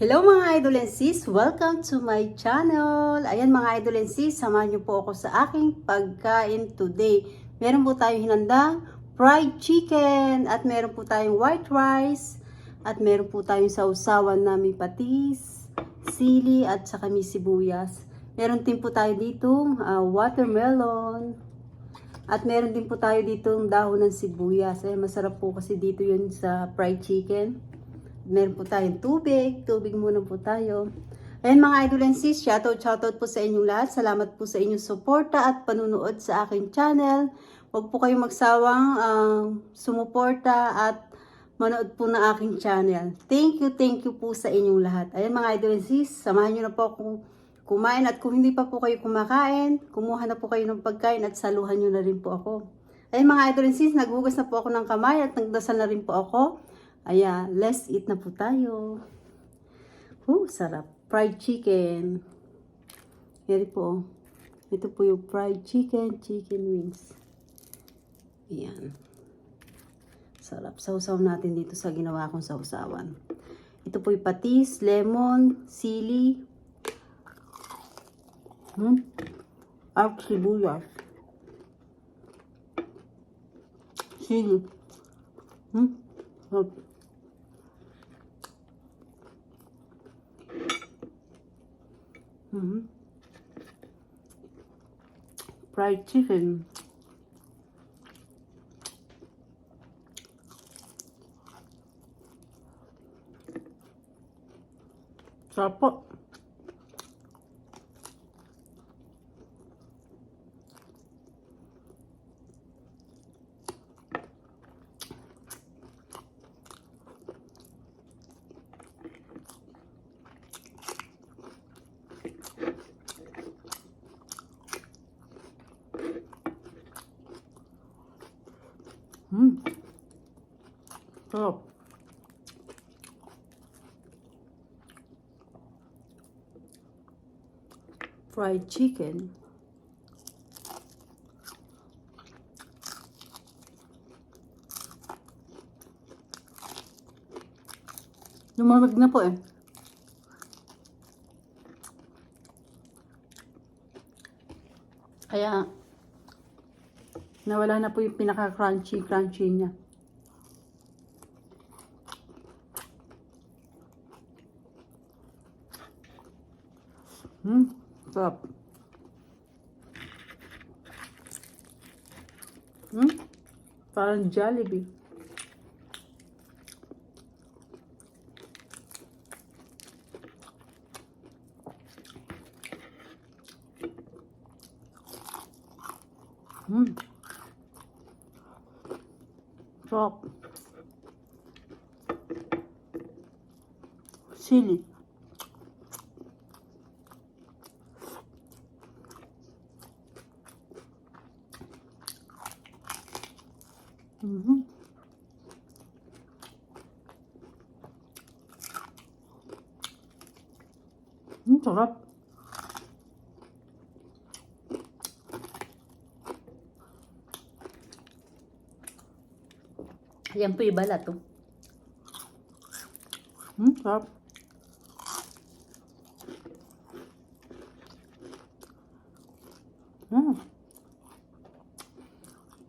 Hello mga idol and sis! Welcome to my channel! Ayan mga idol and sis, samahan niyo po ako sa aking pagkain today. Meron po tayong hinandang fried chicken at meron po tayong white rice at meron po tayong sausawan na may patis, sili at saka may sibuyas. Meron din po tayo ditong watermelon at meron din po tayo ditong dahon ng sibuyas. Ayan, masarap po kasi dito yun sa fried chicken. Meron po tayong tubig muna po tayo. Ayan mga idol and sis, shoutout po sa inyong lahat. Salamat po sa inyong suporta at panunood sa aking channel. Huwag po kayong magsawang sumuporta at manood po na aking channel. Thank you po sa inyong lahat. Ayan mga idol and sis, samahan nyo na po akong kumain at kung hindi pa po kayo kumakain, kumuha na po kayo ng pagkain at saluhan nyo na rin po ako. Ayan mga idol and sis, naghugas na po ako ng kamay at nagdasal na rin po ako. Ayan, let's eat na po tayo. Sarap. Fried chicken. Here po. Ito po yung fried chicken wings. Ayan. Sarap. Sausaw natin dito sa ginawa kong sausawan. Ito po yung patis, lemon, sili. At sibuyas. Sili. Fried chicken. Sarap po. Sarap. Fried chicken. Lumamig na po eh. Kaya nawala na po yung pinaka-crunchy niya. Sarap. Parang Jollibee. Sarap. Sili. Sarap. Yan po yung balat, oh. Sarap.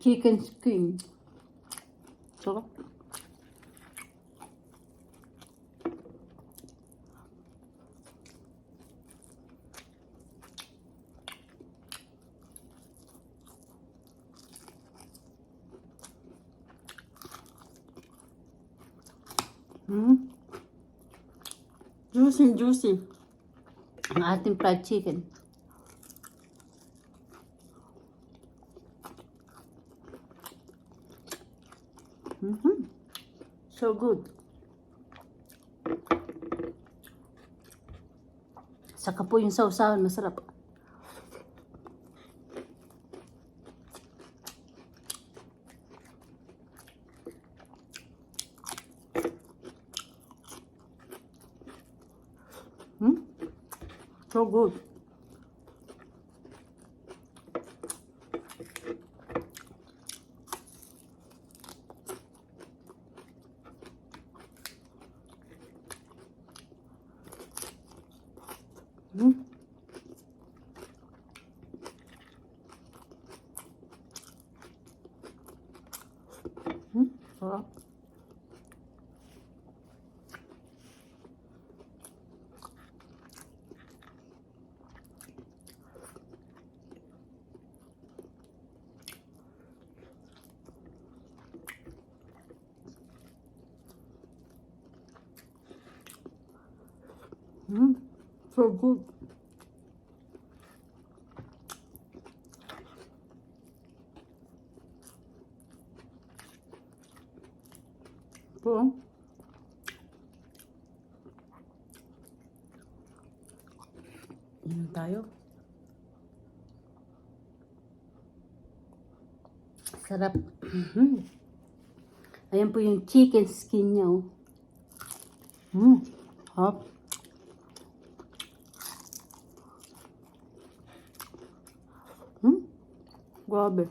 Chicken skin. Sarap. Juicy ang ating fried chicken. So good. Saka po yung sausawan, masarap. So good. Mm. Sarap. So good. Ito. Inom tayo. Sarap. Ayan po yung chicken skin niya, oh. Hop. Grabe.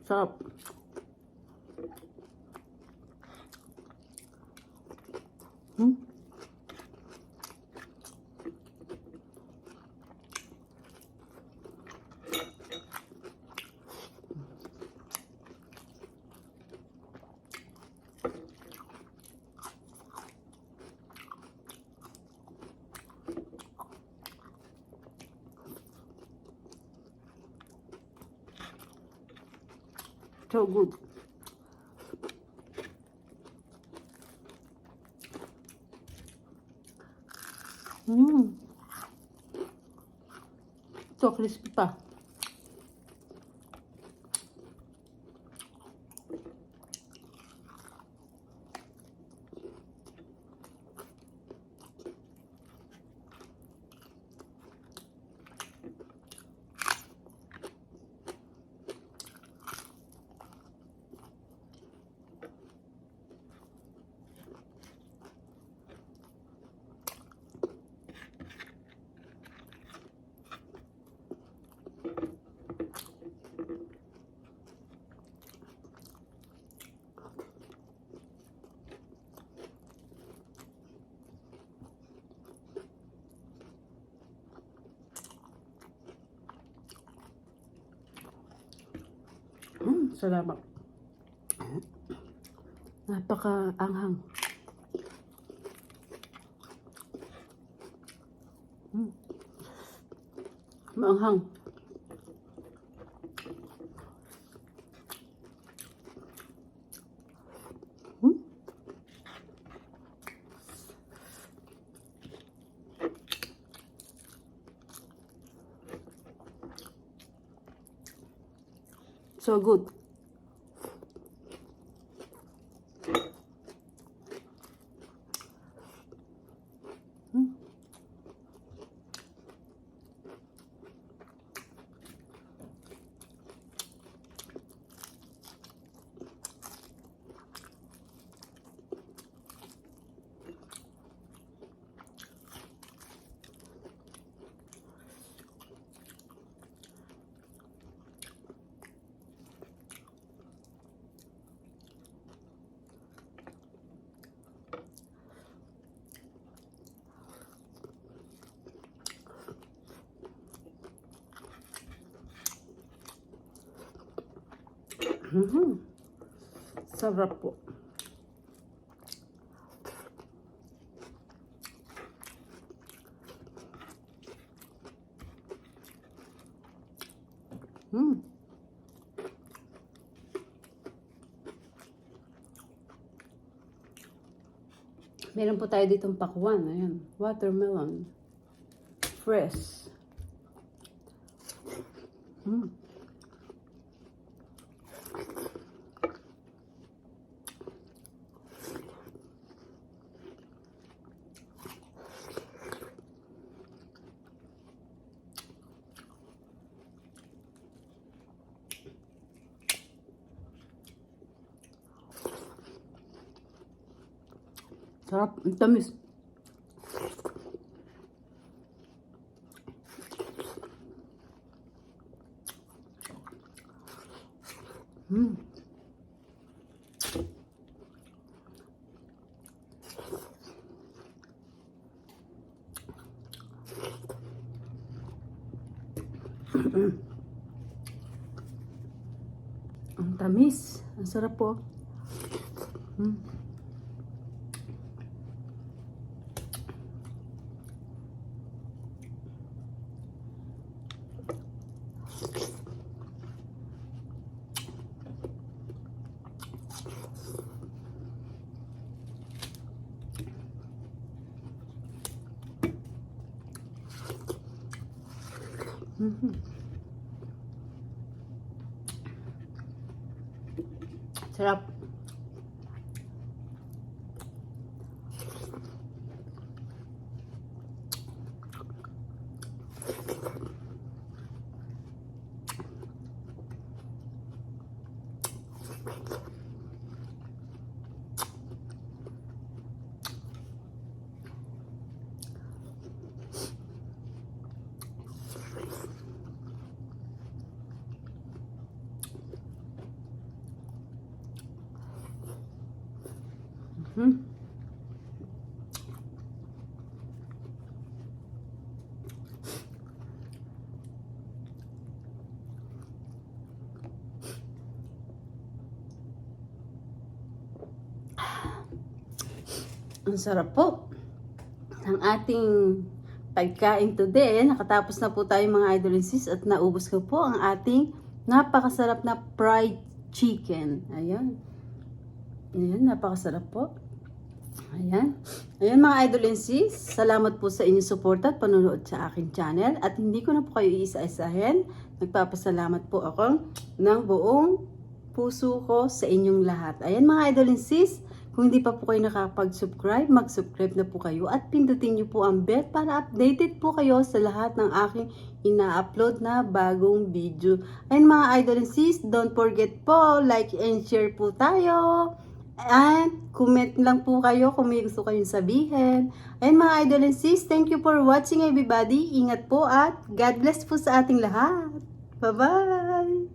Sarap. So good. So crispy pa. Salamat. Napaka-anghang. Maanghang. So good. Sarap po. Meron po tayo ditong pakwan. Ayan. Watermelon. Fresh. Sarap. Ang tamis. Ang tamis. Ang sarap po. Sarap. Ang sarap po ng ating pagkain today. Ayan, nakatapos na po tayo mga idol and sis at naubos ko po ang ating napakasarap na fried chicken. Ayan. Ayan, napakasarap po. Ayan. Ayan mga idol and sis, salamat po sa inyong support at panonood sa aking channel. At hindi ko na po kayo iisa-isahin. Nagpapasalamat po ako ng buong puso ko sa inyong lahat. Ayan mga idol and sis, kung hindi pa po kayo nakapag-subscribe, mag-subscribe na po kayo at pindutin niyo po ang bell para updated po kayo sa lahat ng aking ina-upload na bagong video. Ayun mga idol and sis, don't forget po, like and share po tayo. And comment lang po kayo kung may gusto kayong sabihin. Ayun mga idol and sis, thank you for watching everybody. Ingat po at God bless po sa ating lahat. Bye-bye!